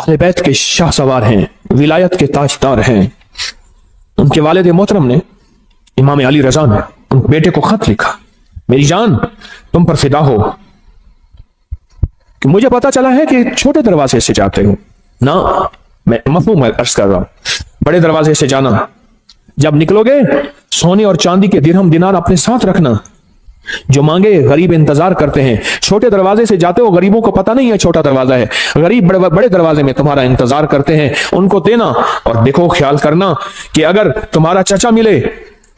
अहले बैत के शाह सवार हैं, विलायत के ताजदार हैं। उनके वालिद मोहतरम ने, इमाम अली रजा ने, उन बेटे को खत लिखा, मेरी जान तुम पर फिदा हो कि मुझे पता चला है कि छोटे दरवाजे से जाते हो ना, मैं मफहूम अर्ज कर रहा हूं, बड़े दरवाजे से जाना। जब निकलोगे सोने और चांदी के दिरहम दिनार अपने साथ रखना, जो मांगे गरीब इंतजार करते हैं। छोटे दरवाजे से जाते हो, गरीबों को पता नहीं है छोटा दरवाजा है, गरीब बड़े बड़े दरवाजे में तुम्हारा इंतजार करते हैं, उनको देना। और देखो, ख्याल करना कि अगर तुम्हारा चचा मिले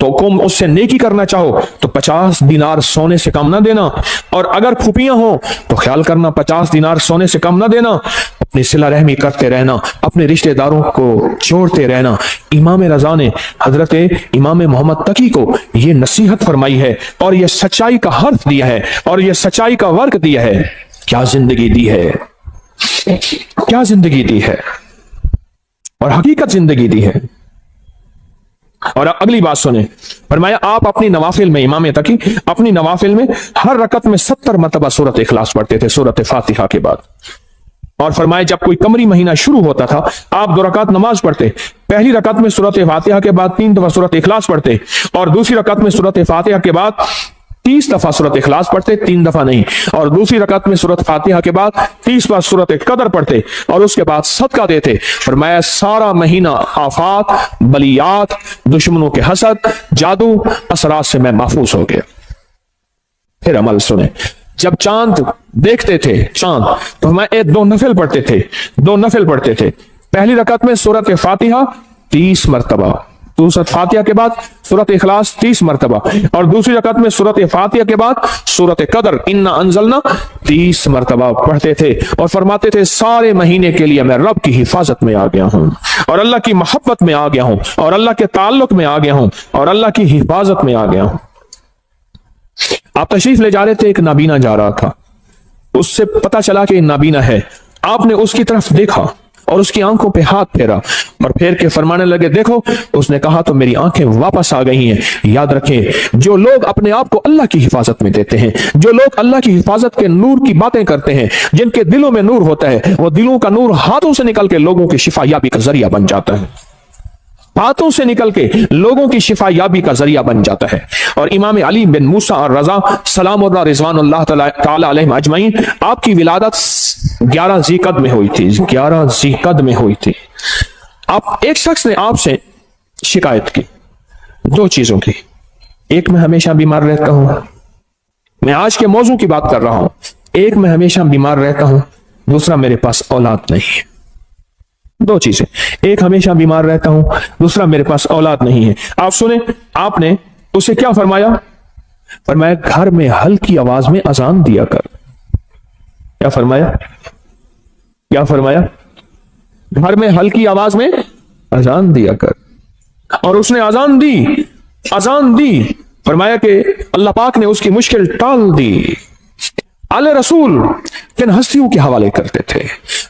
तो तुम उससे नेकी करना चाहो तो 50 दिनार सोने से कम ना देना, और अगर फूफियां हो तो ख्याल करना 50 दिनार सोने से कम ना देना। अपनी सिला रहमी करते रहना, अपने रिश्तेदारों को जोड़ते रहना। इमाम रजा ने हजरत इमाम मोहम्मद तकी को यह नसीहत फरमाई है और यह सच्चाई का हर्फ दिया है और यह सच्चाई का वर्क दिया है। क्या जिंदगी दी है, क्या जिंदगी दी है, और हकीकत जिंदगी दी है। और अगली बात सुने, फरमाया आप अपनी नवाफिल में, इमाम तकी अपनी नवाफिल में हर रकत में 70 मरतबा सूरत इखलास पढ़ते थे, सूरत फातिहा के बाद। और फरमाया जब कोई कमरी महीना शुरू होता था, आप 2 रकात नमाज पढ़ते, पहली रकात में सूरत फातिहा के बाद 3 दफा सूरत इखलास पढ़ते, और दूसरी रकात में सूरत फातिहा के बाद 30 दफा सूरत इखलास पढ़ते, 3 दफा नहीं, और दूसरी रकात में सूरत फातिहा के बाद 30 बार सूरत कदर पढ़ते, और उसके बाद सदका देते। फरमाया सारा महीना आफात, बलियात, दुश्मनों के हसद, जादू, असरात से मैं महफूज हो गया। फिर अमल सुने, जब चांद देखते थे चांद, तो मैं 2 नफिल पढ़ते थे, 2 नफिल पढ़ते थे। पहली रकात में सूरत फातिहा 30 मरतबा, सूरत फातिहा के बाद सूरत इखलास 30 मरतबा, और दूसरी रकात में सूरत फातिहा के बाद सूरत कदर इन्ना अंजलना 30 मरतबा पढ़ते थे। और फरमाते थे सारे महीने के लिए मैं रब की हिफाजत में आ गया हूं, और अल्लाह की मोहब्बत में आ गया हूं, और अल्लाह के ताल्लुक में आ गया हूं, और अल्लाह की हिफाजत में आ गया हूं। आप तशरीफ ले जा रहे थे, एक नाबीना जा रहा था, उससे पता चला कि नाबीना है। आपने उसकी तरफ देखा और उसकी आंखों पे हाथ फेरा, और फेर के फरमाने लगे देखो। उसने कहा तो मेरी आंखें वापस आ गई हैं। याद रखें, जो लोग अपने आप को अल्लाह की हिफाजत में देते हैं, जो लोग अल्लाह की हिफाजत के नूर की बातें करते हैं, जिनके दिलों में नूर होता है, वो दिलों का नूर हाथों से निकल के लोगों की शिफा याबी का जरिया बन जाता है, हाथों से निकल के लोगों की शिफा याबी का जरिया बन जाता है। और इमाम अली बिन मूसा और रजा सलामुल्लाह रिजवानुल्लाह ताला अलैहिम अजमईन, आपकी विलादत 11 ज़ीक़द में हुई थी, 11 ज़ीक़द में हुई थी। आप एक शख्स ने आपसे शिकायत की 2 चीजों की, एक मैं हमेशा बीमार रहता हूं, मैं आज के मौजू की बात कर रहा हूं, एक मैं हमेशा बीमार रहता हूं, दूसरा मेरे पास औलाद नहीं है। 2 चीजें, एक हमेशा बीमार रहता हूं, दूसरा मेरे पास औलाद नहीं है। आप सुने, आपने उसे क्या फरमाया? फरमाया घर में हल्की आवाज में अजान दिया कर। क्या फरमाया? क्या फरमाया? घर में हल्की आवाज में अजान दिया कर। और उसने अजान दी, अजान दी। फरमाया कि अल्लाह पाक ने उसकी मुश्किल टाल दी। आले रसूल किन हस्तियों के हवाले करते थे,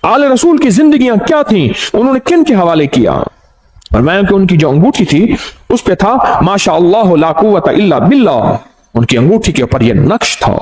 आले रसूल की जिंदगियां क्या थी, उन्होंने किन के हवाले किया? और मैं कि उनकी जो अंगूठी थी उस पे था माशा अल्लाह ला कुव्वता इल्ला बिल्लाह। उनकी अंगूठी के ऊपर यह नक्श था।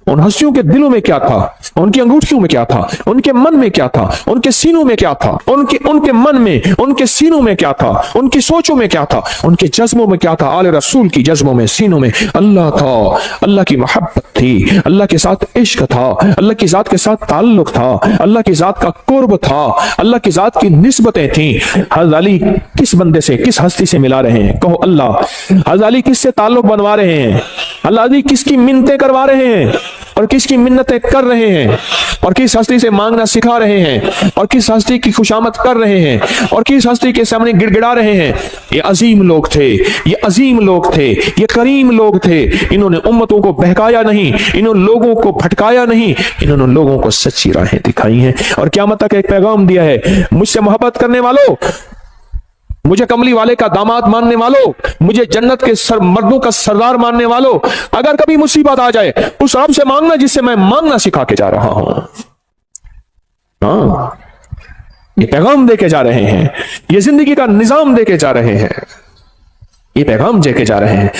उन हस्तियों के दिलों में क्या था, उनकी अंगूठियों में क्या था, उनके मन में क्या था, उनके सीनों में क्या था, उनके मन में, उनके सीनों में क्या था, उनकी सोचों में क्या था, उनके जज्बों में क्या था। आले रसूल की जज्बों में, सीनों में अल्लाह था, अल्लाह की मोहब्बत थी, अल्लाह के साथ इश्क था, अल्लाह की जात के साथ ताल्लुक था, अल्लाह की जात का कुर्ब था, अल्लाह की जात की निस्बतें थी। हज़रत अली किस बंदे से, किस हस्ती से मिला रहे हैं? कहो अल्लाह। हज़रत अली किससे ताल्लुक बनवा रहे हैं? अल्लाह अली किसकी मिन्नतें करवा रहे हैं और किसकी मिन्नतें कर रहे हैं, और किस हस्ती से मांगना सिखा रहे हैं, और किस हस्ती की खुशामद कर रहे हैं, और किस हस्ती के सामने गिड़गिड़ा रहे हैं? ये अजीम लोग थे, ये अजीम लोग थे, ये करीम लोग थे। इन्होंने उम्मतों को बहकाया नहीं, इन्होंने लोगों को भटकाया नहीं, इन्होंने लोगों को सच्ची राहें दिखाई हैं और क़यामत तक एक पैगाम दिया है। मुझसे मोहब्बत करने वालों, मुझे कमली वाले का दामाद मानने वालों, मुझे जन्नत के मर्दों का सरदार मानने वालों, अगर कभी मुसीबत आ जाए उस रब से मांगना जिससे मैं मांगना सिखा के जा रहा हूं। हाँ, ये पैगाम देके जा रहे हैं, ये जिंदगी का निजाम देके जा रहे हैं, ये पैगाम देके जा रहे हैं।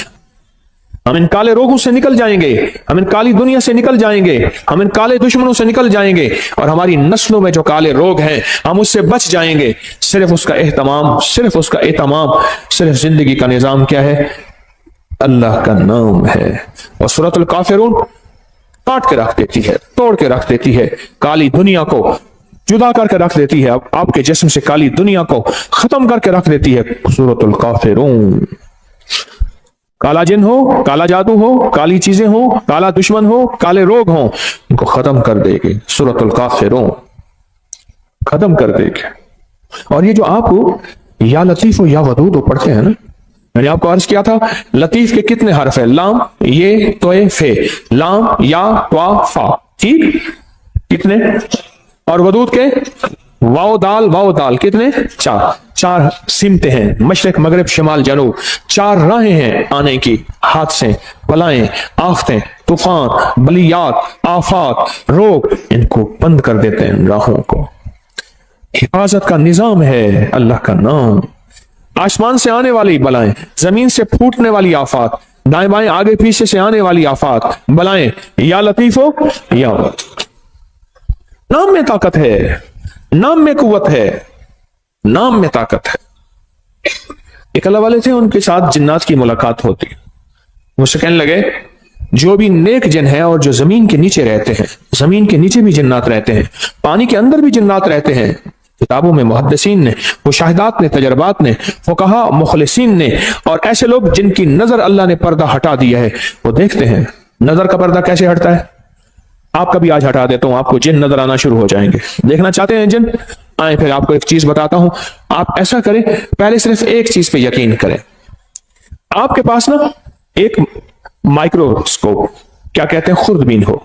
हम इन काले रोगों से निकल जाएंगे, हम इन काली दुनिया से निकल जाएंगे, हम इन काले दुश्मनों से निकल जाएंगे और हमारी नस्लों में जो काले रोग हैं हम उससे बच जाएंगे। सिर्फ उसका एहतमाम, सिर्फ उसका एहतमाम, सिर्फ जिंदगी का निजाम क्या है? अल्लाह का नाम है। और सूरतुल काफिरून काट के रख देती है, तोड़ के रख देती है, काली दुनिया को जुदा करके रख देती है, आपके जिस्म से काली दुनिया को खत्म करके रख देती है। सूरतुल काफिरून, काला जिन हो, काला जादू हो, काली चीजें हो, काला दुश्मन हो, काले रोग हो, इनको खत्म कर देगी सूरतुल काफिरून, खत्म कर देगी। और ये जो आप या लतीफ हो या वदूद हो पढ़ते हैं ना, मैंने आपको अर्ज किया था लतीफ के कितने हर्फ है? लाम, ये, तोए, फे, लाम, या, त्वा, फा, ठीक, कितने? और वदूद के वाओ दाल कितने? चार सिमते हैं, मशरक मगरिब शिमाल जनूब, 4 राहें हैं आने की, हादसे, बलाएं, आफतें, तूफान, बलियात, आफात, रोग, इनको बंद कर देते हैं राहों को। हिफाजत का निजाम है अल्लाह का नाम। आसमान से आने वाली बलाएं, जमीन से फूटने वाली आफात, दाएं बाएं आगे पीछे से आने वाली आफात, बलाएं, या लतीफ हो या नाम में ताकत है, नाम में कुव्वत है, नाम में ताकत है। एक अल्लाह वाले थे, उनके साथ जिन्नात की मुलाकात होती, मुझसे कहने लगे जो भी नेक जिन है और जो जमीन के नीचे रहते हैं, जमीन के नीचे भी जिन्नात रहते हैं, पानी के अंदर भी जिन्नात रहते हैं, किताबों में मुहद्दिसीन ने, मुशाहिदात ने, तजर्बात ने, फुकहा मुखलिसीन ने, और ऐसे लोग जिनकी नजर अल्लाह ने पर्दा हटा दिया है, वो देखते हैं नजर का पर्दा कैसे हटता है। आपका भी आज हटा देता हूं, आपको जिन नजर आना शुरू हो जाएंगे। देखना चाहते हैं जिन? आए, फिर आपको एक चीज बताता हूं, आप ऐसा करें, पहले सिर्फ एक चीज पे यकीन करें। आपके पास ना एक माइक्रोस्कोप, क्या कहते हैं, खुर्दबीन हो,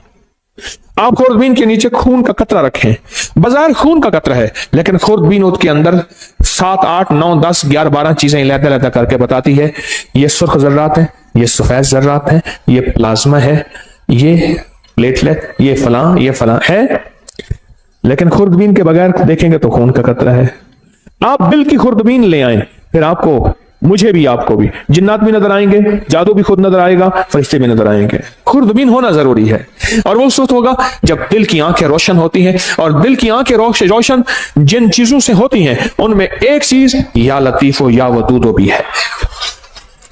आप खुर्दबीन के नीचे खून का कतरा रखें, बाजार खून का कतरा है, लेकिन खुर्दबीन के अंदर 7, 8, 9, 10, 11, 12 चीजें लहदा करके बताती है, ये सुर्ख जर्रात है, ये सफेद जर्रात है, ये प्लाज्मा है, ये प्लेटलेट, ये फलां है। लेकिन खुर्दबीन के बगैर देखेंगे तो खून का कतरा है। आप दिल की खुर्दबीन ले आए, फिर आपको, मुझे भी, आपको भी जिन्नात भी नजर आएंगे, जादू भी खुद नजर आएगा, फरिश्ते भी नजर आएंगे। खुर्दबीन होना जरूरी है। और वो उस वक्त होगा जब दिल की आंखें रोशन होती हैं, और दिल की आंखें रोशन जिन चीजों से होती हैं उनमें एक चीज या लतीफो या वदूदो भी है।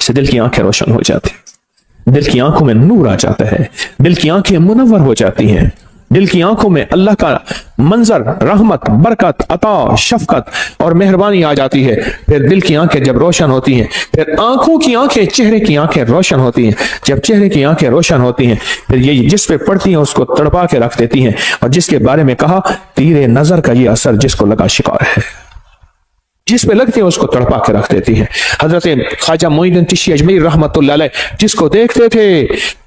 इससे दिल की आंखें रोशन हो जाती हैं, दिल की आंखों में नूर आ जाता है, दिल की आंखें मुनव्वर हो जाती हैं, दिल की आंखों में अल्लाह का मंजर, रहमत, बरकत, अता, शफकत और मेहरबानी आ जाती है। फिर दिल की आंखें जब रोशन होती हैं, फिर आंखों की आंखें, चेहरे की आंखें रोशन होती हैं। जब चेहरे की आंखें रोशन होती हैं, फिर ये जिस पे पड़ती हैं उसको तड़पा के रख देती हैं। और जिसके बारे में कहा, तीरे नजर का ये असर जिसको लगा शिकार है, जिस पे लगती है उसको तड़पा के रख देती है। हजरत ख्वाजा मोइनुद्दीन चिश्ती अजमेरी रहमतुल्लाह अलैह, जिसको देखते थे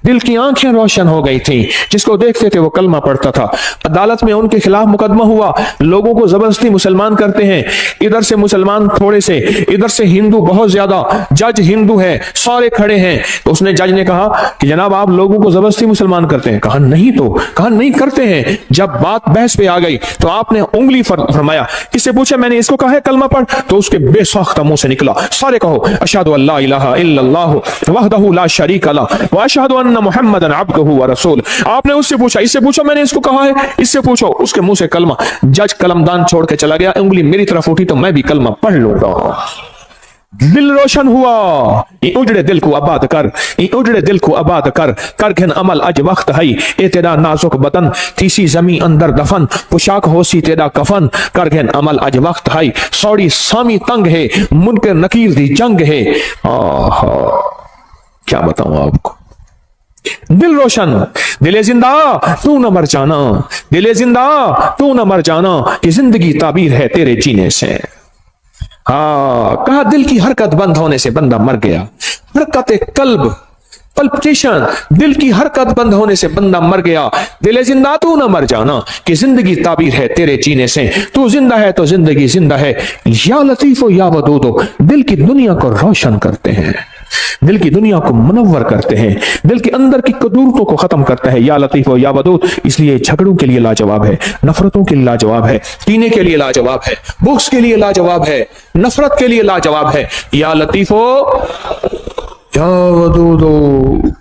दिल की आंखें रोशन हो गई थी, जिसको देखते थे वो कलमा पढ़ता था। अदालत में उनके खिलाफ मुकदमा हुआ, लोगों को जबरदस्ती मुसलमान करते हैं, इधर से मुसलमान थोड़े से, इधर से हिंदू बहुत ज्यादा, जज हिंदू है, सारे खड़े हैं। तो उसने, जज ने कहा कि जनाब आप लोगों को जबरदस्ती मुसलमान करते हैं? कहा नहीं, तो कहा नहीं करते हैं। जब बात बहस पे आ गई तो आपने उंगली फरमाया, किससे पूछा? मैंने इसको कहा है कलमा पढ़, तो उसके बेसाख्ता मुंह से निकला, सारे कहो अशहदु अल्ला इलाहा इल्लल्लाहु वहदहु ला शरीका लहु व अशहदु अन्ना मुहम्मदन अब्दुहु व रसूल। आपने उससे पूछा, इससे पूछो मैंने इसको कहा है, इससे पूछो, उसके मुंह से कलमा। जज कलमदान छोड़ के चला गया, उंगली मेरी तरफ उठी तो मैं भी कलमा पढ़ लूंगा। दिल रोशन हुआ। उजड़े दिल को आबाद कर, उजड़े दिल को आबाद कर, कर घन अमल अज वक्त है, ए तेरा नाजुक बदन तीसी जमी अंदर दफन, पोशाक होसी तेरा कफन, कर घन अमल अज वक्त है, सौड़ी सामी तंग है, मुनकर नकीर दी जंग है। क्या बताऊं आपको, दिल रोशन, दिले जिंदा तू न मर जाना, दिले जिंदा तू न मर जाना, कि जिंदगी ताबीर है तेरे जीने से। कहा दिल की हरकत बंद होने से बंदा मर गया। हरकत कल्ब, पल्पिटेशन, दिल की हरकत बंद होने से बंदा मर गया। दिले जिंदा तू ना मर जाना, कि जिंदगी ताबीर है तेरे जीने से। तू जिंदा है तो जिंदगी जिंदा है। या लतीफो या वदूदो, दिल की दुनिया को रोशन करते हैं, दिल की दुनिया को मुनव्वर करते हैं, दिल के अंदर की कदूरतों को खत्म करते हैं। या लतीफो या वदूद, इसलिए झगड़ों के लिए लाजवाब है, नफरतों के लिए लाजवाब है, कीने के लिए लाजवाब है, बुग़्ज़ के लिए लाजवाब है, नफरत के लिए लाजवाब है। या लतीफो या वदूदो,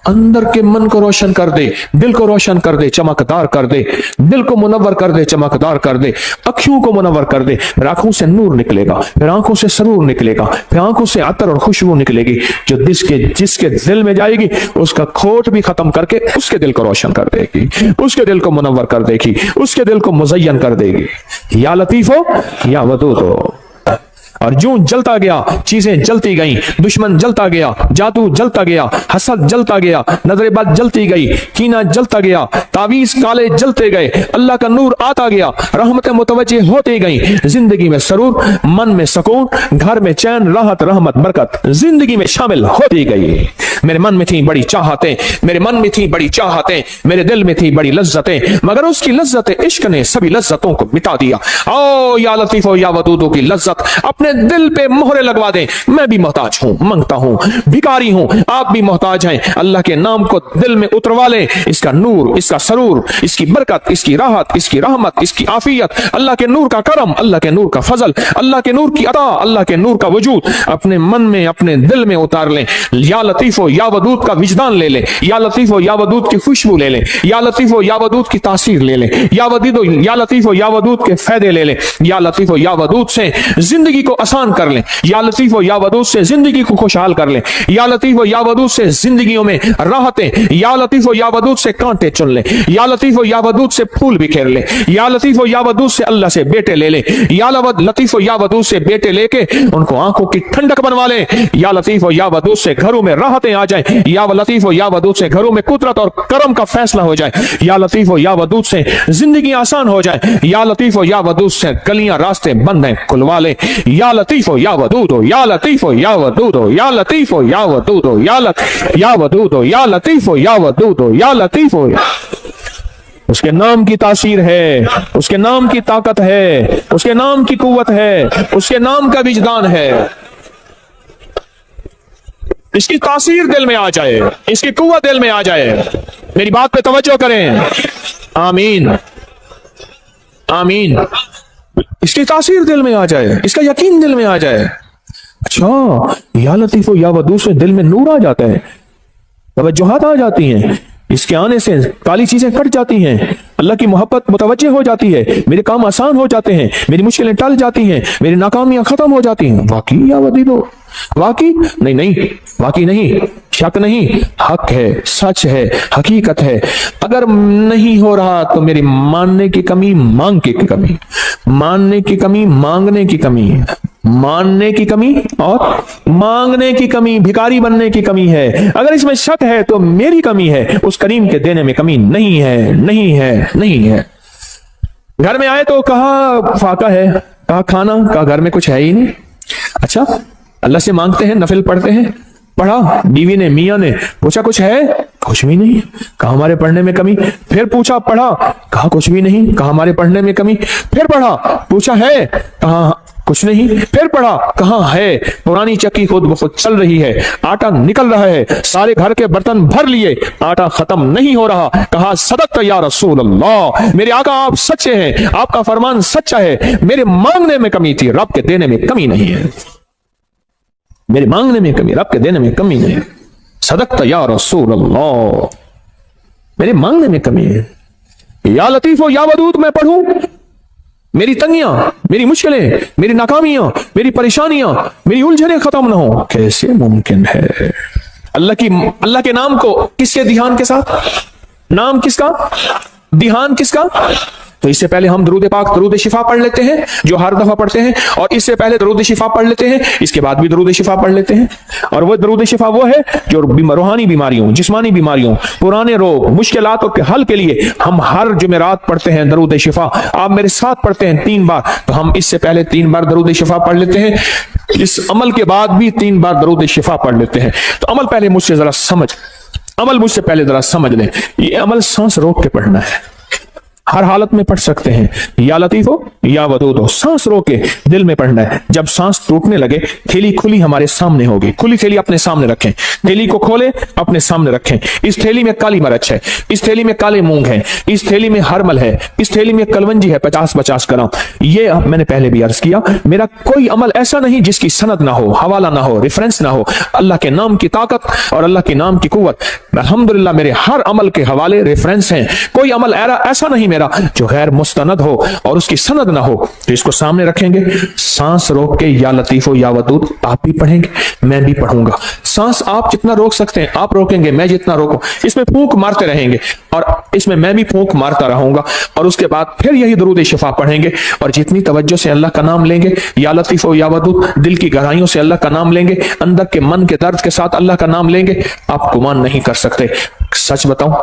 अंदर के मन को रोशन कर दे, दिल को रोशन कर दे, चमकदार कर दे, दिल को मुनव्वर कर दे, चमकदार कर दे, अखियों को मुनव्वर कर दे, फिर आंखों से नूर निकलेगा, फिर आंखों से सरूर निकलेगा, फिर आंखों से अतर और खुशबू निकलेगी, जो जिसके दिल में जाएगी उसका खोट भी खत्म करके उसके दिल को रोशन कर देगी, उसके दिल को मुनव्वर कर देगी, उसके दिल को मुज़य्यन कर देगी। या लतीफ हो या वदूद हो। और जो जलता गया, चीजें जलती गई, दुश्मन जलता गया, जादू जलता गया, हसद जलता गया, नजरेबाज जलती गई, कीना जलता गया, तावीज काले जलते गए, अल्लाह का नूर आता गया, रहमतें मुतवज्जे होती गई, जिंदगी में सरूर, मन में सुकून, घर में चैन, राहत, रहमत, बरकत जिंदगी में शामिल होती गई। मेरे मन में थी बड़ी चाहतें, मेरे मन में थी बड़ी चाहतें, मेरे दिल में थी बड़ी लज्जतें, मगर उसकी लज्जत इश्क ने सभी लज्जतों को मिटा दिया। ओ या लतीफो या वदूदो की लज्जत अपने दिल पे मोहरे लगवा दें। मैं भी मोहताज हूं, मांगता हूं, भिखारी हूं, आप भी मोहताज हैं। अल्लाह के नाम को दिल में उतरवा लें, इसका नूर, इसका सरूर, इसकी बरकत, इसकी राहत, इसकी रहमत, इसकी आफियत, अल्लाह के नूर का करम, अल्लाह के नूर का फजल, अल्लाह के नूर की अता, अल्लाह के नूर का वजूद अपने मन में, अपने दिल में उतार लें। या लतीफो या वदूद का विजदान ले लें, या लतीफो या वदूद की खुशबू ले लें, या लतीफो या वदूद की तासीर ले लें, या लतीफो या वदूद के फायदे ले लें, या लतीफो या वदूद से जिंदगी को आसान कर लें, या लतीफो या वदूद से जिंदगी को खुशहाल कर लें, या लतीफो या वदूद से जिंदगियों में राहतें, या लतीफो या वदूद से कांटे चुन लें, या लतीफो या वदूद से फूल बिखेर लें, या लतीफो या वदूद से अल्लाह से बेटे ले लें, या लतीफो या वदूद से बेटे लेके उनको आंखों की ठंडक बनवा लें, या लतीफो या वदूद से घरों में राहतें आ जाए, या लतीफो या वदूद से घरों में कुदरत और करम का फैसला हो जाए, या लतीफो या वदूद से जिंदगी आसान हो जाए, या लतीफो या वदूद से गलियां रास्ते बंद हैं खुलवा ले। या लतीफो या वदूद हो, या लतीफो या वदूद हो, या लतीफो या वदूद हो, या वदूद हो, या लतीफो या वदूद हो, या लतीफो। उसके नाम की तासीर है, उसके नाम की ताकत है, उसके नाम की कुव्वत है, उसके नाम का विजदान है। इसकी तासीर दिल में आ जाए, इसकी कुव्वत दिल में आ जाए। मेरी बात पे तवज्जो करें। आमीन आमीन। इसकी तासीर दिल में आ जाए, इसका यकीन दिल में आ जाए। अच्छा, या लतीफो या वदूद से दिल में नूर आ जाता है, तवज्जुहात आ जाती हैं, इसके आने से काली चीजें कट जाती हैं, अल्लाह की मोहब्बत मुतवज्जे हो जाती है, मेरे काम आसान हो जाते हैं, मेरी मुश्किलें टल जाती हैं, मेरी नाकामियां खत्म हो जाती हैं। वाकई या वदीदो, वाकई नहीं, वाकई नहीं, शक नहीं, हक है, सच है, हकीकत है। अगर नहीं हो रहा तो मेरी मानने की कमी, मांग की कमी, मानने की कमी, मांगने की कमी, मानने की कमी और मांगने की कमी, भिखारी बनने की कमी है। अगर इसमें शक है तो मेरी कमी है, उस करीम के देने में कमी नहीं है, नहीं है, नहीं है। घर में आए तो कहा फाका है, कहा खाना, कहा घर में कुछ है ही नहीं। अच्छा, अल्लाह से मांगते हैं, नफिल पढ़ते हैं, पढ़ा, बीवी ने, मियां ने पूछा कुछ है, कुछ भी नहीं, कहा हमारे पढ़ने में कमी। फिर पूछा, पढ़ा, कहा कुछ भी नहीं, कहा हमारे पढ़ने में कमी। फिर पढ़ा, पूछा है, कहा कुछ नहीं। फिर पढ़ा, कहा है, पुरानी चक्की खुद ब खुद चल रही है, आटा निकल रहा है, सारे घर के बर्तन भर लिए, आटा खत्म नहीं हो रहा। कहा सदक़्त या रसूल अल्लाह, मेरे आका आप सच्चे हैं, आपका फरमान सच्चा है, मेरे मांगने में कमी थी, रब के देने में कमी नहीं है। मेरे मांगने में कमी, रब के देने में कमी नहीं है। सदक़्त या रसूल अल्लाह, मेरे मांगने में कमी है। या लतीफो या वदूद मैं पढ़ूं, मेरी तंगियां, मेरी मुश्किलें, मेरी नाकामियां, मेरी परेशानियां, मेरी उलझनें खत्म ना हो, कैसे मुमकिन है? अल्लाह के नाम को किसके ध्यान के साथ? नाम किसका, ध्यान किसका? तो इससे पहले हम दरूद पाक, दरूद शिफा पढ़ लेते हैं, जो हर दफा पढ़ते हैं, और इससे पहले दरूद शिफा पढ़ लेते हैं, इसके बाद भी दरूद शिफा पढ़ लेते हैं। और वो दरूद शिफा वो है जो रूहानी बीमारियों, जिस्मानी बीमारियों, पुराने रोग, मुश्किलातों के हल के लिए हम हर जुमेरात पढ़ते हैं दरूद शिफा। आप मेरे साथ पढ़ते हैं 3 बार, तो हम इससे पहले 3 बार दरूद शिफा पढ़ लेते हैं, इस अमल के बाद भी 3 बार दरूद शिफा पढ़ लेते हैं। तो अमल पहले मुझसे जरा समझ, अमल मुझसे पहले जरा समझ लें। ये अमल सांस रोक के पढ़ना है, हर हालत में पढ़ सकते हैं, या लतीफ हो या वदूद हो। सांस रोक के दिल में पढ़ना है। जब सांस टूटने लगे, थैली खुली हमारे सामने होगी, खुली थैली अपने सामने रखें, थैली को खोले अपने सामने रखें। इस थैली में काली मिर्च है, इस थैली में काले मूंग है, इस थैली में हरमल है, इस थैली में कलवंजी है 50-50 ग्राम। ये मैंने पहले भी अर्ज किया, मेरा कोई अमल ऐसा नहीं जिसकी सनद ना हो, हवाला ना हो, रेफरेंस ना हो। अल्लाह के नाम की ताकत और अल्लाह के नाम की कुव्वत, अल्हम्दुलिल्लाह मेरे हर अमल के हवाले रेफरेंस हैं। कोई अमल ऐसा नहीं मेरा जो गैर मुस्तनद हो और उसकी सनद ना हो। तो इसको सामने रखेंगे, सांस रोक के या लतीफो या वदूद आप भी पढ़ेंगे, मैं भी पढ़ूंगा। सांस आप जितना रोक सकते हैं आप रोकेंगे, मैं जितना रोकूं। इसमें फूंक मारते रहेंगे और इसमें मैं भी फूंक मारता रहूंगा, और उसके बाद फिर यही दुरूद शिफा पढ़ेंगे। और जितनी तवज्जो से अल्लाह का नाम लेंगे, या लतीफो या वदूद, दिल की गहराइयों से अल्लाह का नाम लेंगे, अंदर के मन के दर्द के साथ अल्लाह का नाम लेंगे, आप गुमान नहीं कर सकते। सच बताऊं,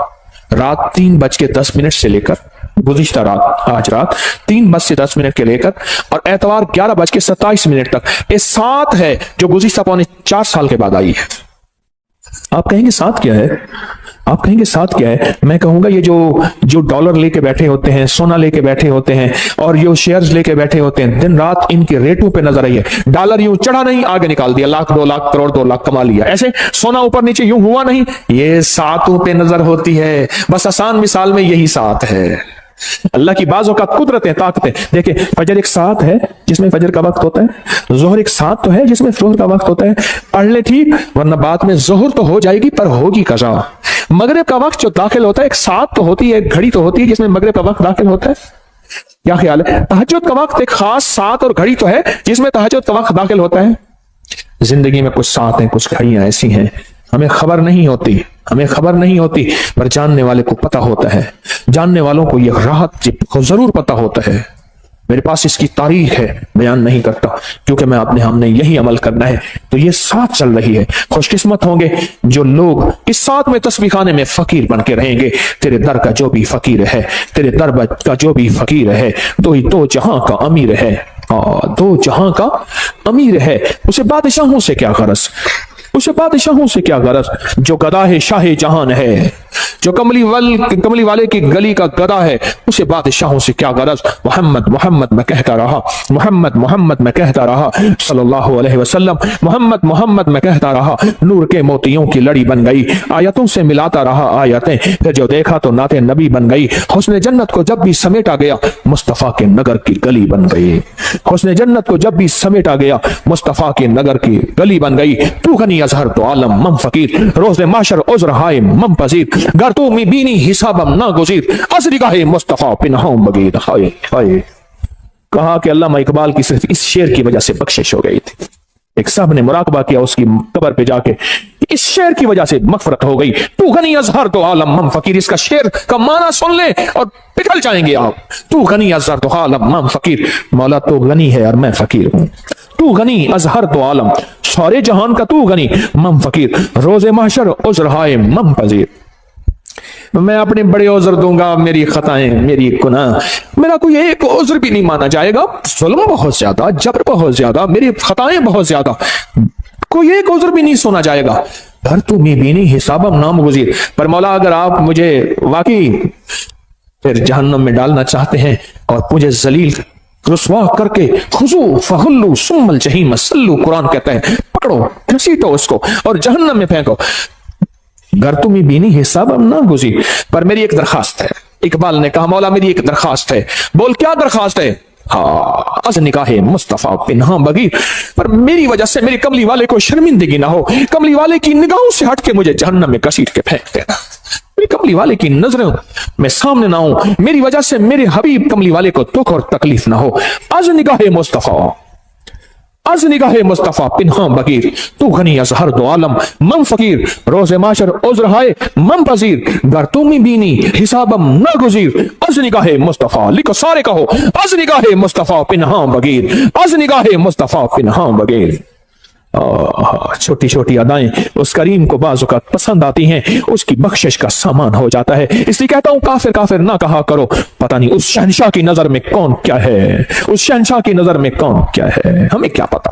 रात 3:10 से लेकर गुज़िश्ता रात, आज रात 3:10 के लेकर और एतवार 11:27 तक, ये साथ है जो गुज़िश्ता पौने 4 साल के बाद आई है। आप कहेंगे साथ क्या है? आप कहेंगे साथ क्या है? मैं कहूंगा ये जो डॉलर लेके बैठे होते हैं, सोना लेके बैठे होते हैं और जो शेयर्स लेके बैठे होते हैं, दिन रात इनके रेटों पे नजर आई है। डॉलर यूं चढ़ा नहीं, आगे निकाल दिया, लाख 2 लाख करोड़ 2 लाख कमा लिया। ऐसे सोना ऊपर नीचे यूं हुआ नहीं, ये सातों पे नजर होती है। बस आसान मिसाल में यही साथ है। अल्लाह की बाज़ औक़ात कुदरतें, ताकतें। देखिए, फजर एक साथ है जिसमें फजर का वक्त होता है, जोहर एक साथ तो है जिसमें जोहर का वक्त होता है। पढ़ ले ठीक, वरना बाद में जोहर तो हो जाएगी पर होगी कज़ा। मगरिब का वक्त जो दाखिल होता है, एक साथ तो होती है, एक घड़ी तो होती है जिसमें मगरिब का वक्त दाखिल होता है। क्या ख्याल है? तहज्जुद का वक्त एक खास साथ और घड़ी तो है जिसमें तहज्जुद का वक्त दाखिल होता है। जिंदगी में कुछ साथ हैं, कुछ घड़ियां ऐसी हैं, हमें खबर नहीं होती, हमें खबर नहीं होती, पर जानने वाले को पता होता है। जानने वालों को यह राहत जरूर पता होता है। मेरे पास इसकी तारीख है, बयान नहीं करता क्योंकि हमने यही अमल करना है। तो ये साथ चल रही है। खुशकिस्मत होंगे जो लोग इस साथ में तस्बीह खाने में फकीर बन के रहेंगे। तेरे दर का जो भी फकीर है, तेरे दर का जो भी फकीर है, तो दो जहां का अमीर है, दो जहां का अमीर है। उसे बादशाहों से क्या गरज, उसे बादशाहों से क्या गरज, जो गदा है शाह जहान है, जो कमली वाले की गली का गदा है, उसे बादशाहों से क्या गरज। मोहम्मद मोहम्मद मैं कहता रहा, मोहम्मद मोहम्मद मैं कहता रहा, सल्लल्लाहु अलैहि वसल्लम, मोहम्मद मोहम्मद मैं कहता रहा। नूर के मोतियों की लड़ी बन गई, आयतों से मिलाता रहा आयतें, फिर जो देखा तो नाते नबी बन गई। हुस्न जन्नत को जब भी समेटा गया, मुस्तफा के नगर की गली बन गई। हुस्न जन्नत को जब भी समेटा गया, मुस्तफा के नगर की गली बन गई। तू गनी अजहर तो आलम मम फकीर, रोज़े माशर उज़्र हाय मम पजीर, गर तू मी बीनी हिसाबम ना गुज़ीर, असरी गाहे मुस्तफा पिनहों बगीर। हाय हाय। कहा कि अल्लामा इकबाल की सिर्फ इस शेर की वजह से बख्शिश हो गई थी। एक साहब ने मुराकबा किया उसकी कब्र पे जाके, इस शेर की वजह से मगफरत हो गई। तू गनी अजहर तो आलम मम फकीर, इसका शेर का माना सुन ले और पिघल जाएंगे आप। तू गनी अजहर तो आलम मम फकीर, मौला तो गनी है और मैं फकीर हूं। तू गनी अजहर तो आलम, सारे जहान का तू गनी, मम फकीर, रोज़े महशर उज़्र हाय मम पजीर। मैं अपने बड़े उज़्र दूंगा, मेरी खताएं, मेरी गुनाह, मेरा कोई एक उज़्र भी नहीं माना जाएगा। जुल्म बहुत ज्यादा, जबर बहुत ज्यादा, मेरी खताएं बहुत ज्यादा, कोई एक उज़्र भी नहीं सुना जाएगा। घर तू मी बीनी हिसाबम नाम गुज़ीर। पर मौला अगर आप मुझे वाकई फिर जहन्नम में डालना चाहते हैं और मुझे जलील रुस्वा करके, खुजू फहुल्लू सुम्मल जहीम सल्लू, कुरान कहता है, पकड़ो घसीटो उसको और जहन्नम में फेंको। घर तुम बीनी हिसाब अब ना गुजी। पर मेरी एक दरखास्त है। इकबाल ने कहा, मौला मेरी एक दरखास्त है। बोल क्या दरखास्त है? हाँ, अज निकाहे मुस्तफा पिन्हा बगीर, पर मेरी वजह से मेरी कमली वाले को शर्मिंदगी ना हो। कमली वाले की निगाहों से हट के मुझे जहन्नम में घसीट के फेंक देना। मेरी कमली वाले की नजरों में सामने ना हो, मेरी वजह से मेरे हबीब कमली वाले को दुख और तकलीफ ना हो। अज निगाहे मुस्तफा, अज निगाहे मुस्तफा पिन्हा बगीर, तू गनी अजहर दो आलम मम फकीर, रोज़े माशर उज़्र हाय मम पजीर, गर तुम बीनी हिसाबम ना गुज़ीर। अज निगाहे मुस्तफा, लिखो सारे कहो, अज निगाहे मुस्तफा पिन्हा बगीर, अज निगाहे मुस्तफा पिन्हा बगीर। छोटी छोटी अदाएं उस करीम को बाज़ औक़ात पसंद आती हैं, उसकी बख्शिश का सामान हो जाता है। इसलिए कहता हूं, काफिर काफिर ना कहा करो। पता नहीं उस शहंशाह की नजर में कौन क्या है, उस शहंशाह की नजर में कौन क्या है, हमें क्या पता,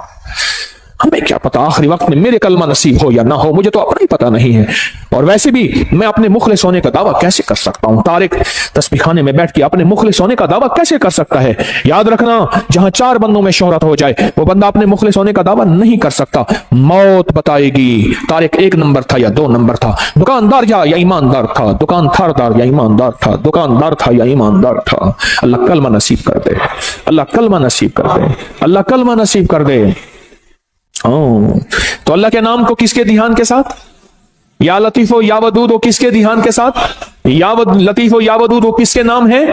ہمیں کیا پتا آخری وقت میں میرے کلمہ نصیب ہو یا نہ ہو، مجھے تو اپنا ہی پتا نہیں ہے، اور ویسے بھی میں اپنے مخلص ہونے کا دعویٰ کیسے کر سکتا ہوں؟ طارق تسبیح خانے میں بیٹھ کے اپنے مخلص ہونے کا دعویٰ کیسے کر سکتا ہے؟ یاد رکھنا، جہاں 4 بندوں میں شہرت ہو جائے وہ بندہ اپنے مخلص ہونے کا دعویٰ نہیں کر سکتا، موت بتائے گی طارق 1 نمبر تھا یا 2 نمبر تھا، دکاندار یا ایماندار تھا، دکاندار یا ایماندار تھا، دکاندار تھا یا ایماندار تھا۔ اللہ کلمہ نصیب کر دے، اللہ کلمہ نصیب کر دے، اللہ کلمہ نصیب کر دے۔ تو اللہ کے نام کو کس کے دھیان کے ساتھ؟ یا لطیف و یا ودود وہ کس کے دھیان کے ساتھ؟ یا لطیف و یا ودود وہ کس کے نام ہیں؟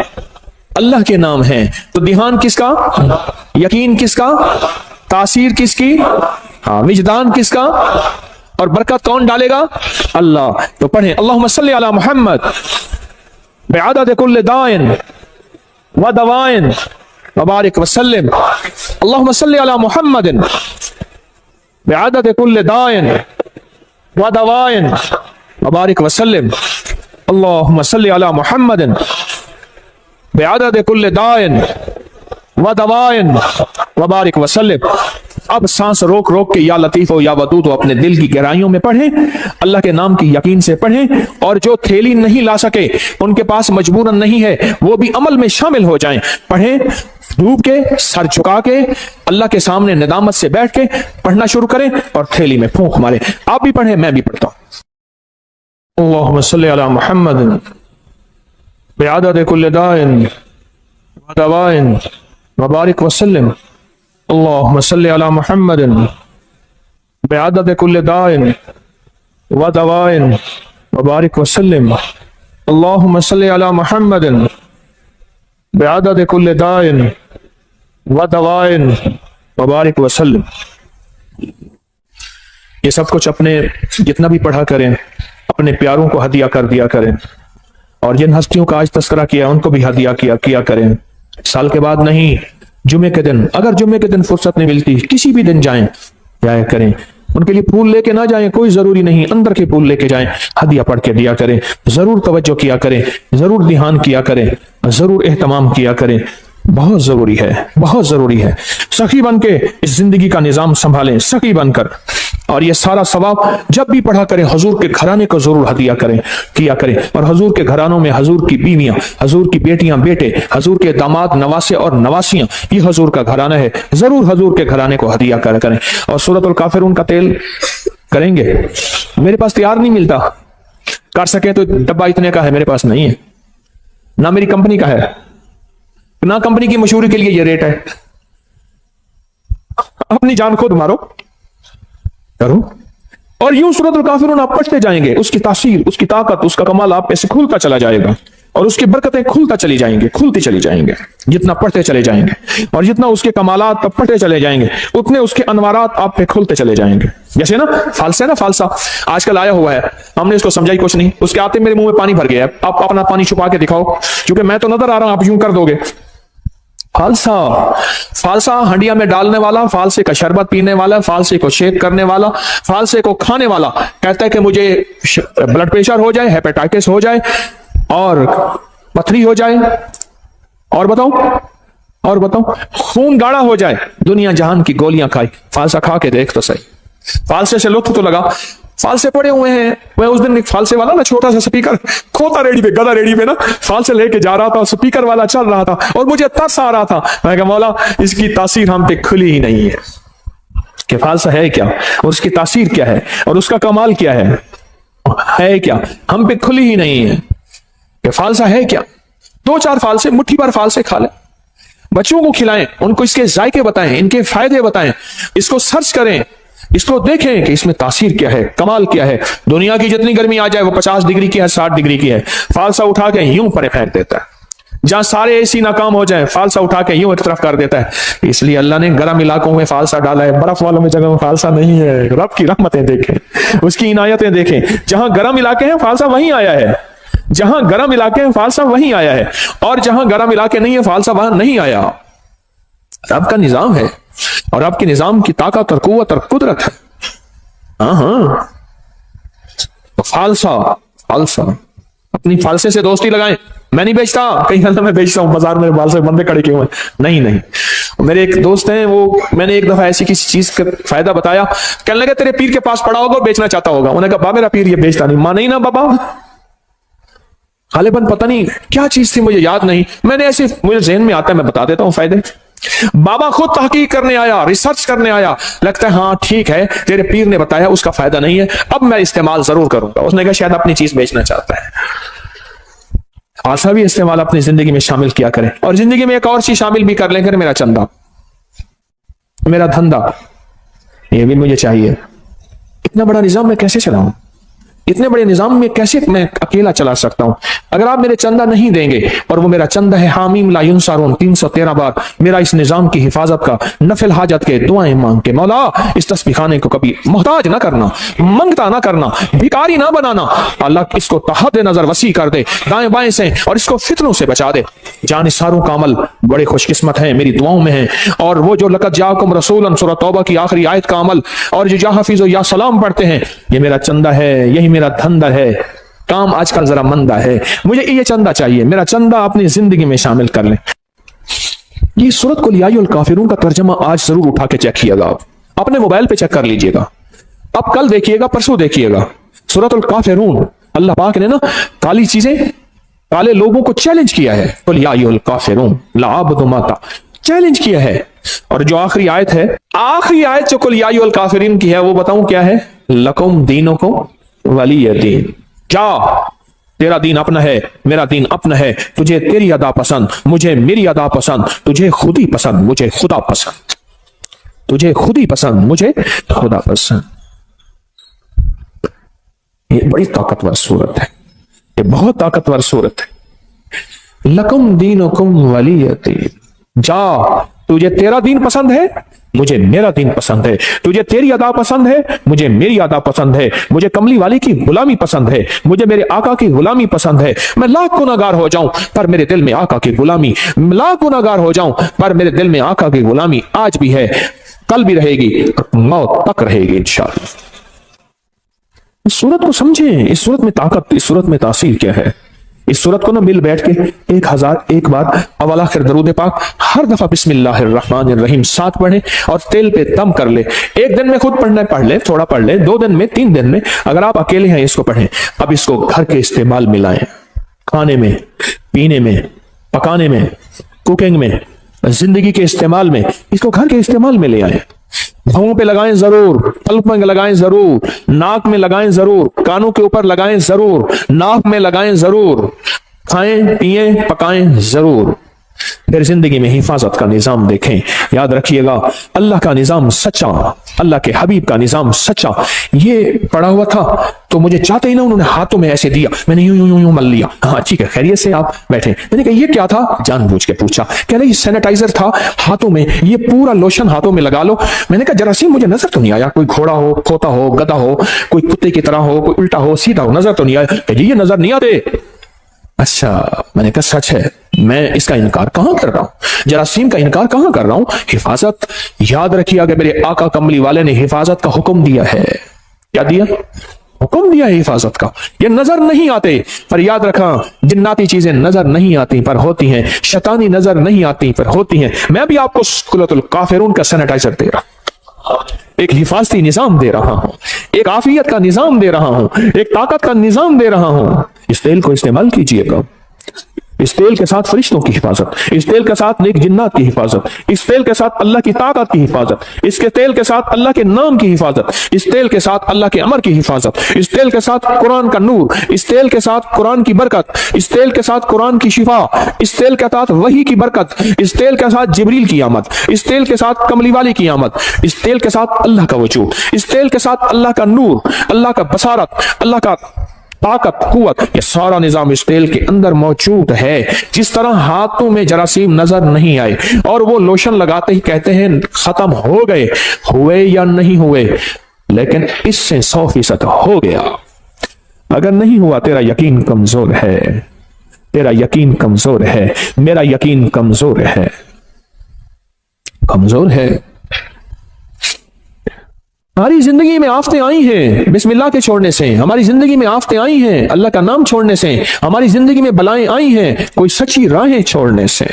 اللہ کے نام ہیں۔ تو دھیان کس کا؟ یقین کس کا؟ تاثیر کس کی؟ وجدان کس کا؟ اور برکت کون ڈالے گا؟ اللہ۔ تو پڑھیں اللہم صلی علی محمد بعدد کل دائن و دوائن وبارک وسلم، اللہم صلی علی محمد بعدد کل دائن و دوائن وبارک وسلم، اللہم صلی علی محمد بعدد کل دائن و دوائن وبارک وسلم۔ اب سانس روک روک کے یا لطیف و یا ودود و اپنے دل کی گہرائیوں میں پڑھیں، اللہ کے نام کی یقین سے پڑھیں، اور جو تھیلی نہیں لا سکے، ان کے پاس مجبوراً نہیں ہے، وہ بھی عمل میں شامل ہو جائیں۔ پڑھیں ڈوب کے، سر جھکا کے، اللہ کے سامنے ندامت سے بیٹھ کے پڑھنا شروع کریں اور تھیلی میں پھونک مارے۔ آپ بھی پڑھیں، میں بھی پڑھتا ہوں۔ اللہم صلی علی محمد بعدد کل دائن و دوائن وبارک وسلم، اللہم صلی علی محمد بعدد کل دائن و دوائن وبارک وسلم، اللہم صلی علی محمد بعدد کل دائن و دوائن وبارک وسلم۔ یہ سب کچھ اپنے جتنا بھی پڑھا کریں اپنے پیاروں کو ہدیہ کر دیا کریں، اور جن ہستیوں کا آج تذکرہ کیا ان کو بھی ہدیہ کیا کریں۔ سال کے بعد نہیں، جمعے کے دن، اگر جمعے کے دن فرصت نہیں ملتی کسی بھی دن جایا کریں، ان کے لیے پھول لے کے نہ جائیں، کوئی ضروری نہیں، اندر کے پھول لے کے جائیں، ہدیہ پڑھ کے دیا کریں، ضرور توجہ کیا کریں، ضرور دھیان کیا کریں، ضرور اہتمام کیا کریں، بہت ضروری ہے، بہت ضروری ہے۔ سخی بن کے اس زندگی کا نظام سنبھالیں، سخی بن کر، اور یہ سارا ثواب جب بھی پڑھا کریں حضور کے گھرانے کو ضرور ہدیہ کیا کریں، اور حضور کے گھرانوں میں حضور کی بیویاں، حضور کی بیٹیاں بیٹے، حضور کے داماد نواسے اور نواسیاں، یہ حضور کا گھرانہ ہے، ضرور حضور کے گھرانے کو ہدیہ کریں۔ اور سورۃ الکافرون کا تیل کریں گے، میرے پاس تیار نہیں ملتا، کر سکیں تو ڈبہ اتنے کا ہے، میرے پاس نہیں ہے، نہ میری کمپنی کا ہے، نہ کمپنی کی مشہوری کے لیے یہ ریٹ ہے، اپنی جان خود مارو کرو، اور یوں سورۃ الکافرون آپ پڑھتے جائیں گے، اس کی تاثیر، اس کی طاقت، اس کا کمال آپ پہ سے کھلتا چلا جائے گا، اور اس کی برکتیں کھلتی چلی جائیں گے جتنا پڑھتے چلے جائیں گے، اور جتنا اس کے کمالات آپ پڑھتے چلے جائیں گے اتنے اس کے انوارات آپ پہ کھلتے چلے جائیں گے۔ جیسے نا فالسا ہے نا، فالسا آج کل آیا ہوا ہے، ہم نے اس کو سمجھائی کچھ نہیں، اس کے آتے میرے منہ میں پانی بھر گیا ہے، آپ اپنا پانی چھپا کے دکھاؤ، کیونکہ میں تو نظر آ رہا ہوں، آپ یوں کر دو گے۔ فالسا ہنڈیا میں ڈالنے والا، فالسے کا شربت پینے والا، فالسے کو شیک کرنے والا، فالسے کو کھانے والا کہتا ہے کہ مجھے بلڈ پریشر ہو جائے، ہیپیٹائٹس ہو جائے، اور پتھری ہو جائے، اور بتاؤ خون گاڑھا ہو جائے، دنیا جہان کی گولیاں کھائی، فالسا کھا کے دیکھ تو صحیح، فالسے سے لطف تو لگا۔ فالسے پڑے ہوئے ہیں، میں اس دن ایک فالسے والا نا چھوٹا سا سپیکر کھوتا ریڈی پہ، گدا ریڈی پہ نا فالسے لے کے جا رہا تھا، سپیکر والا چل رہا تھا، اور مجھے ترس آ رہا تھا، میں کہا مولا اس کی تاثیر ہم پہ کھلی ہی نہیں ہے، کہ فالسا ہے کیا، اور اس کی تاثیر کیا ہے، اور اس کا کمال کیا ہے کیا، ہم پہ کھلی ہی نہیں ہے کہ فالسا ہے کیا۔ 2-4 فالسے، مٹھی بھر فالسے کھا لیں، بچوں کو کھلائیں، ان کو اس کے ذائقے بتائیں، ان کے فائدے بتائیں، اس کو سرچ کریں، اس کو دیکھیں کہ اس میں تاثیر کیا ہے، کمال کیا ہے۔ دنیا کی جتنی گرمی آ جائے وہ 50 ڈگری کی ہے، 60 ڈگری کی ہے، فالسا اٹھا کے یوں پرے پھینک دیتا ہے، جہاں سارے اے سی ناکام ہو جائیں فالسا اٹھا کے یوں ایک طرف کر دیتا ہے۔ اس لیے اللہ نے گرم علاقوں میں فالسا ڈالا ہے، برف والوں میں جگہ میں فالسا نہیں ہے۔ رب کی رحمتیں دیکھیں، اس کی عنایتیں دیکھیں، جہاں گرم علاقے ہیں فالسا وہیں آیا ہے، جہاں گرم علاقے ہیں فالسا وہیں آیا ہے، اور جہاں گرم علاقے نہیں ہیں فالسا وہاں نہیں آیا۔ رب کا نظام ہے، اور رب کے نظام کی طاقت اور قوت اور قدرت ہے۔ فالسا اپنی فالسے سے دوستی لگائیں، मैं नहीं बेचता, कहीं कहता मैं बेचता हूँ, बाजार में बाल से बंदे खड़े क्यों हैं? नहीं नहीं, मेरे एक दोस्त हैं, वो मैंने एक दफा ऐसी किसी चीज का फायदा बताया, कहने लगा तेरे पीर के पास पड़ा होगा, बेचना चाहता होगा। उन्होंने कहा बा मेरा पीर ये बेचता नहीं। मां नहीं ना बाबा, गालिबन पता नहीं क्या चीज थी, मुझे याद नहीं, मैंने ऐसे मुझे जहन में आता है मैं बता देता हूं फायदे। बाबा खुद तहकीक करने आया, रिसर्च करने आया, लगता है हाँ ठीक है तेरे पीर ने बताया उसका फायदा नहीं है, अब मैं इस्तेमाल जरूर करूंगा। उसने कहा शायद अपनी चीज बेचना चाहता है। आशा भी इस्तेमाल अपनी जिंदगी में शामिल किया करें, और जिंदगी में एक और चीज शामिल भी कर लें, मेरा चंदा, मेरा धंधा, ये भी मुझे चाहिए। इतना बड़ा निजाम मैं कैसे चलाऊं? इतने बड़े निजाम में कैसे मैं अकेला चला सकता हूं? अगर आप मेरे चंदा नहीं देंगे, और वो मेरा चंदा है हामीम ला युनसारून 313 बार मेरा इस निजाम की हिफाजत का, नफिल हाजत के दुआएं मांग के, मौला इस तस्बीखाने को कभी मोहताज ना करना, मंगता ना करना, भिखारी ना बनाना। अल्लाह इसको तहद नजर वसी कर दे दाएं बाएं से, और इसको फितनों से बचा दे। जानिसारों का अमल बड़े खुशकिस्मत है, मेरी दुआओं में है। और वो जो लक़द जाकुम रसूलन सूरह तौबा की आखिरी आयत का अमल, और जो या हफीज़ या सलाम पढ़ते हैं, ये मेरा चंदा है, यही मेरा धंधा है। काम आजकल जरा मंदा है, मुझे ये चंदा चाहिए, मेरा चंदा अपनी जिंदगी में शामिल कर लें। ये सूरत कुल या अय्युहल काफिरून का तर्जमा आज जरूर उठा के चेक किएगा, आप अपने मोबाइल पे चेक कर लीजिएगा, अब कल देखिएगा, परसों देखिएगा। सूरतुल काफिरून, अल्लाह पाक ने ना काली चीजें, काले लोगों को चैलेंज किया है। कुल या अय्युहल काफिरून ला अअबुदु मा चैलेंज किया है। और जो आखिरी आयत है, आखिरी आयत जो कुल या अय्युहल काफिरीन की है, वो बताऊं क्या है? लकुम दीनुकुम वलिय दीन। जा, तेरा दीन अपना है, मेरा दीन अपना है। तुझे तेरी अदा पसंद, मुझे मेरी अदा पसंद, तुझे खुद ही पसंद, मुझे खुदा पसंद, तुझे खुद ही पसंद, मुझे खुदा पसंद। ये बड़ी ताकतवर सूरत है, ये बहुत ताकतवर सूरत है। लकुम दीनुकुम वलिय दीन। जा, तुझे तेरा दीन पसंद है, मुझे मेरा दीन पसंद है। तुझे तेरी अदा पसंद है, मुझे मेरी अदा पसंद है। मुझे कमली वाली की गुलामी पसंद है, मुझे मेरे आका की गुलामी पसंद है। मैं लाख गुनाहगार हो जाऊं पर मेरे दिल में आका की गुलामी, लाख गुनाहगार हो जाऊं पर मेरे दिल में आका की गुलामी आज भी है, कल भी रहेगी, मौत तक रहेगी इंशाअल्लाह। इस सूरत को समझें, इस सूरत में ताकत, इस सूरत में तासीर क्या है। इस सूरत को ना मिल बैठ के 1001 बार अवल आखिर दरूद पाक हर दफा बिस्मिल्लाहिर्रहमानिर्रहीम 7 पढ़े, और तेल पे दम कर ले। एक दिन में खुद पढ़ना पढ़ ले, थोड़ा पढ़ ले, 2 दिन में, 3 दिन में, अगर आप अकेले हैं इसको पढ़ें। अब इसको घर के इस्तेमाल में लाएं, खाने में, पीने में, पकाने में, कुकिंग में, जिंदगी के इस्तेमाल में, इसको घर के इस्तेमाल में ले आए। भौं पे लगाएं जरूर, पलक में लगाएं जरूर, नाक में लगाएं जरूर, कानों के ऊपर लगाएं जरूर, नाक में लगाएं जरूर, खाएं पिएं पकाएं जरूर। फिर जिंदगी में हिफाजत का निजाम देखें। याद रखिएगा, अल्लाह का निजाम सच्चा, अल्लाह के हबीब का निजाम सच्चा। ये पड़ा हुआ था तो मुझे चाहते ही ना उन्होंने हाथों में ऐसे दिया, मैंने यूं यूं यूं मल लिया। हाँ ठीक है, खैरियत से आप बैठे। मैंने कहा ये क्या था? जानबूझ के पूछा। कह रहे सैनिटाइजर था हाथों में, ये पूरा लोशन हाथों में लगा लो। मैंने कहा जरासीम मुझे नजर तो नहीं आया, कोई घोड़ा हो, खोता हो, गधा हो, कोई कुत्ते की तरह हो, कोई उल्टा हो, सीधा हो, नजर तो नहीं आया। ये नजर नहीं आते। अच्छा, मैंने कहा सच है, मैं इसका इनकार कहां कर रहा हूं, जरासीम का इनकार कहां कर रहा हूं। हिफाजत, याद रखिए अगर मेरे आका कमली वाले ने हिफाजत का हुक्म दिया है। क्या दिया? हुक्म दिया है हिफाजत का। ये नजर नहीं आते, पर याद रखा जिन्नाती चीजें नजर नहीं आती पर होती हैं, शैतानी नजर नहीं आती पर होती हैं। मैं भी आपको सूरतुल काफिरून का सैनिटाइजर दे रहा, एक हिफाजती निजाम दे रहा हूं, एक आफियत का निजाम दे रहा हूं, एक ताकत का निजाम दे रहा हूं। इस तेल को इस्तेमाल कीजिएगा। इस तेल के साथ फरिश्तों की हिफाजत, इस तेल के साथ नेक जिन्नात की हिफाजत, इस तेल के साथ अल्लाह की ताकत की हिफाजत, इसके तेल के साथ अल्लाह के नाम की हिफाजत, इस तेल के साथ अल्लाह के अमर की हिफाजत, इस तेल के साथ कुरान का नूर, इस तेल के साथ कुरान की बरकत, इस तेल के साथ कुरान की शिफा, इस तेल के साथ वही की बरकत, इस तेल के साथ जिब्रील की आमद, इस तेल के साथ कमली वाली की आमद, इस तेल के साथ अल्लाह का वजूद, इस तेल के साथ अल्लाह का नूर, अल्लाह का बसारत, अल्लाह का ताकत, कुव्वत, ये सारा निजाम इस तेल के अंदर मौजूद है। जिस तरह हाथों में जरासीम नजर नहीं आए और वो लोशन लगाते ही कहते हैं खत्म हो गए, हुए या नहीं हुए, लेकिन इससे 100% हो गया। अगर नहीं हुआ तेरा यकीन कमजोर है, तेरा यकीन कमजोर है, मेरा यकीन कमजोर है, कमजोर है। हमारी जिंदगी में आफतें आई हैं बिस्मिल्लाह के छोड़ने से, हमारी जिंदगी में आफतें आई हैं अल्लाह का नाम छोड़ने से, हमारी जिंदगी में बलाएं आई हैं कोई सच्ची राहें छोड़ने से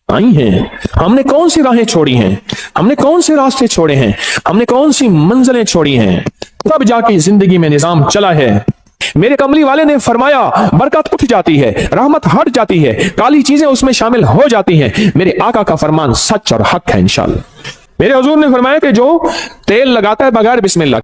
आई हैं। हमने कौन सी राहें छोड़ी हैं, हमने कौन से रास्ते छोड़े हैं, हमने कौन सी मंजिलें छोड़ी हैं, तब जाके जिंदगी में निजाम चला है। मेरे कमली वाले ने फरमाया बरकत उठ जाती है, रहमत हट जाती है, काली चीजें उसमें शामिल हो जाती हैं। मेरे आका का फरमान सच और हक है इंशाअल्लाह। मेरे हुजूर ने फरमाया कि जो तेल लगाता है बगैर बिस्मिल्लाह